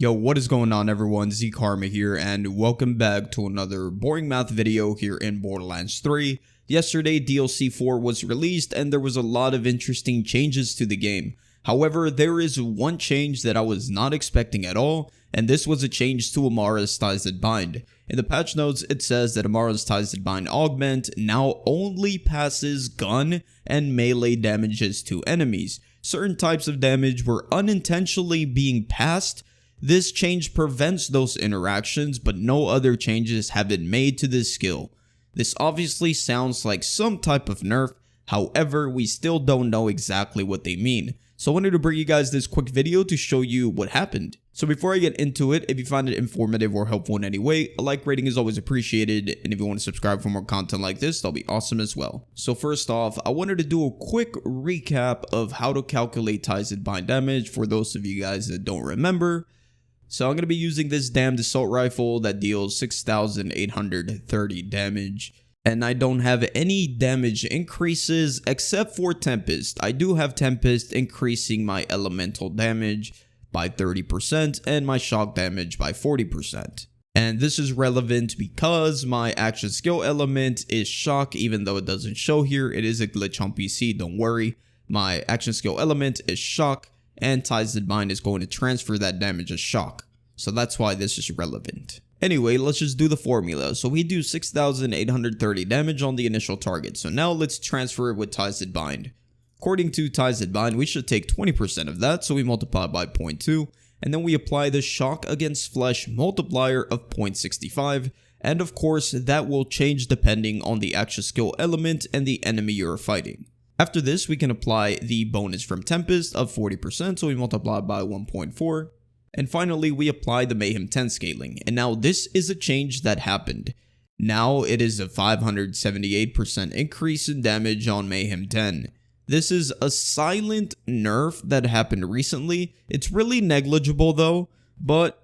Yo, what is going on everyone? Z Karma here and welcome back to another boring math video here in Borderlands 3. Yesterday DLC 4 was released and there was a lot of interesting changes to the game. However, there is one change that I was not expecting at all, and this was a change to Amara's Ties That Bind. In the patch notes, it says that Amara's Ties That Bind augment now only passes gun and melee damages to enemies. Certain types of damage were unintentionally being passed. This change prevents those interactions, but no other changes have been made to this skill. This obviously sounds like some type of nerf, however, we still don't know exactly what they mean. So I wanted to bring you guys this quick video to show you what happened. So before I get into it, if you find it informative or helpful in any way, a like rating is always appreciated, and if you want to subscribe for more content like this, that'll be awesome as well. So first off, I wanted to do a quick recap of how to calculate Ties That Bind damage for those of you guys that don't remember. So I'm going to be using this damned assault rifle that deals 6,830 damage. And I don't have any damage increases except for Tempest. I do have Tempest increasing my elemental damage by 30% and my shock damage by 40%. And this is relevant because my action skill element is shock, even though it doesn't show here. It is a glitch on PC, don't worry. My action skill element is shock, and Ties That Bind is going to transfer that damage as shock. So that's why this is relevant. Anyway, let's just do the formula. So we do 6,830 damage on the initial target. So now let's transfer it with Ties That Bind. According to Ties That Bind, we should take 20% of that, so we multiply by 0.2, and then we apply the shock against flesh multiplier of 0.65, and of course that will change depending on the action skill element and the enemy you're fighting. After this, we can apply the bonus from Tempest of 40%, so we multiply by 1.4. And finally, we apply the Mayhem 10 scaling. And now this is a change that happened. Now it is a 578% increase in damage on Mayhem 10. This is a silent nerf that happened recently. It's really negligible though, but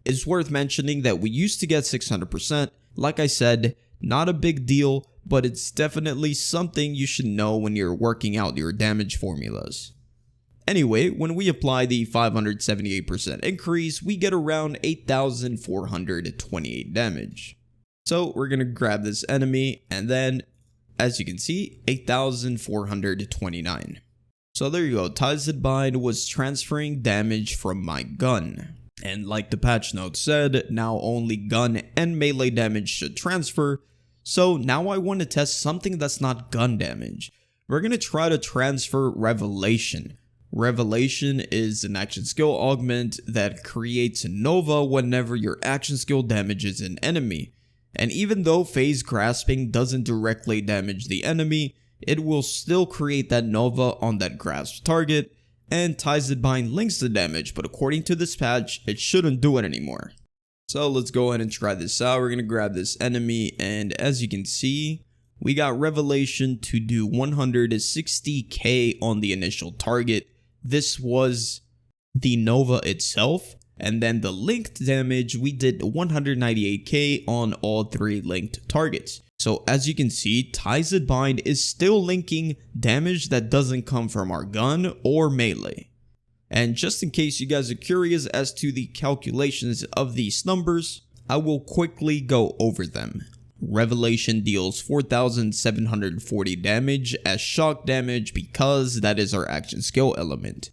it's worth mentioning that we used to get 600%. Like I said, not a big deal, but it's definitely something you should know when you're working out your damage formulas. Anyway, when we apply the 578% increase, we get around 8,428 damage. So we're going to grab this enemy, and then, as you can see, 8,429. So there you go, Ties That Bind was transferring damage from my gun. And like the patch note said, now only gun and melee damage should transfer. So now I want to test something that's not gun damage. We're going to try to transfer Revelation. Revelation is an action skill augment that creates Nova whenever your action skill damages an enemy. And even though phase grasping doesn't directly damage the enemy, it will still create that Nova on that grasp target, and Ties That Bind links the damage, but according to this patch, it shouldn't do it anymore. So let's go ahead and try this out. We're going to grab this enemy, and as you can see, we got Revelation to do 160k on the initial target. This was the Nova itself, and then the linked damage, we did 198k on all three linked targets. So as you can see, Ties That Bind is still linking damage that doesn't come from our gun or melee. And just in case you guys are curious as to the calculations of these numbers, I will quickly go over them. Revelation deals 4,740 damage as shock damage because that is our action skill element.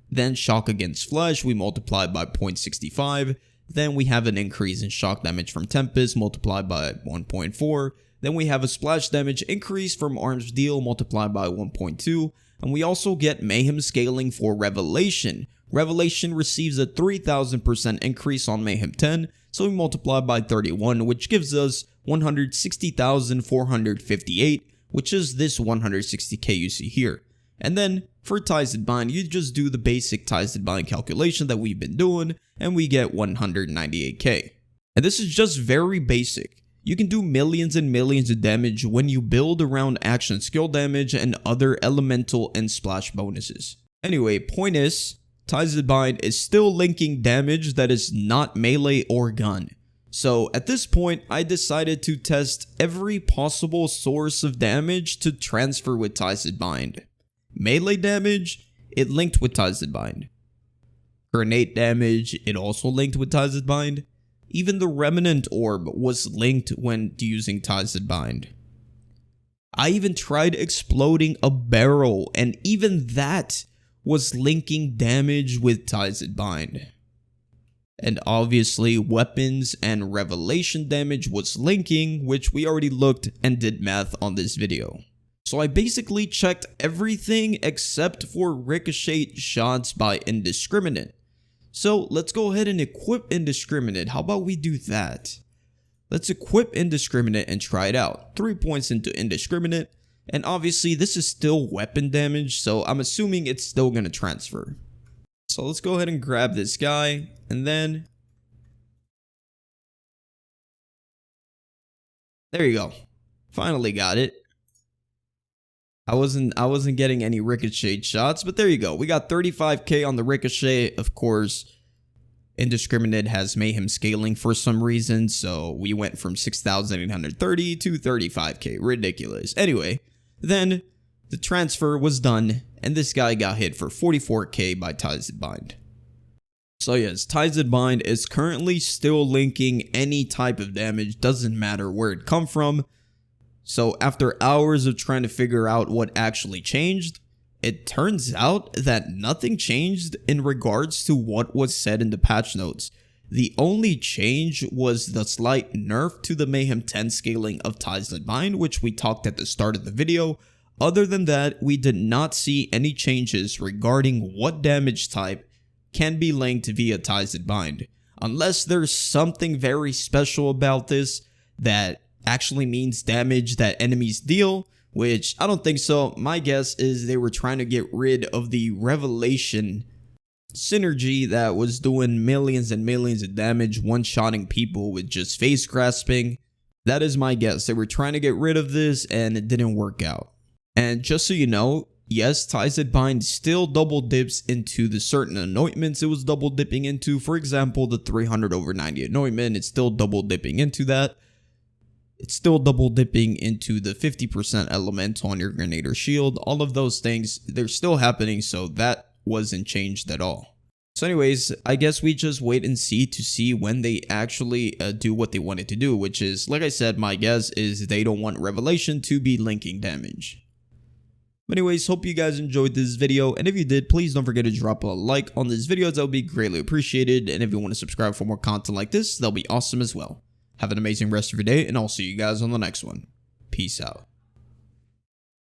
Then shock against flesh we multiply by 0.65. Then we have an increase in shock damage from Tempest multiplied by 1.4. Then we have a splash damage increase from arms deal multiplied by 1.2. And we also get Mayhem scaling for Revelation. Revelation receives a 3,000% increase on Mayhem 10, so we multiply by 31, which gives us 160,458, which is this 160k you see here. And then for Ties That Bind, you just do the basic Ties That Bind calculation that we've been doing, and we get 198k. And this is just very basic. You can do millions and millions of damage when you build around action skill damage and other elemental and splash bonuses. Anyway, point is, Ties That Bind is still linking damage that is not melee or gun. So at this point, I decided to test every possible source of damage to transfer with Ties That Bind. Melee damage, it linked with Ties That Bind. Grenade damage, it also linked with Ties That Bind. Even the Remnant Orb was linked when using Ties That Bind. I even tried exploding a barrel, and even that was linking damage with Ties That Bind. And obviously weapons and revelation damage was linking, which we already looked and did math on this video. So I basically checked everything except for ricochet shots by Indiscriminate. So let's go ahead and equip Indiscriminate. How about we do that? Let's equip Indiscriminate and try it out. 3 points into Indiscriminate. And obviously this is still weapon damage, so I'm assuming it's still going to transfer. So let's go ahead and grab this guy, and then there you go. Finally got it. I wasn't getting any ricochet shots, but there you go. We got 35k on the ricochet. Of course, Indiscriminate has mayhem scaling for some reason, so we went from 6,830 to 35k. Ridiculous. Anyway, then the transfer was done, and this guy got hit for 44k by Ties That Bind. So yes, Ties That Bind is currently still linking any type of damage, doesn't matter where it come from. So after hours of trying to figure out what actually changed, it turns out that nothing changed in regards to what was said in the patch notes. The only change was the slight nerf to the Mayhem 10 scaling of Ties That Bind, which we talked at the start of the video. Other than that, we did not see any changes regarding what damage type can be linked via Ties That Bind. Unless there's something very special about this that actually means damage that enemies deal, which I don't think so. My guess is they were trying to get rid of the revelation synergy that was doing millions and millions of damage, one-shotting people with just face grasping. That is my guess. They were trying to get rid of this and it didn't work out. And just so you know, yes, Ties That Bind still double dips into the certain anointments it was double dipping into. For example, the 300 over 90 anointment, it's still double dipping into that. It's still double dipping into the 50% element on your grenade or shield. All of those things, they're still happening, so that wasn't changed at all. So anyways, I guess we just wait and see when they actually do what they wanted to do, which is, like I said, my guess is they don't want Revelation to be linking damage. But anyways, hope you guys enjoyed this video, and if you did, please don't forget to drop a like on this video. That would be greatly appreciated, and if you want to subscribe for more content like this, that'll be awesome as well. Have an amazing rest of your day, and I'll see you guys on the next one. Peace out.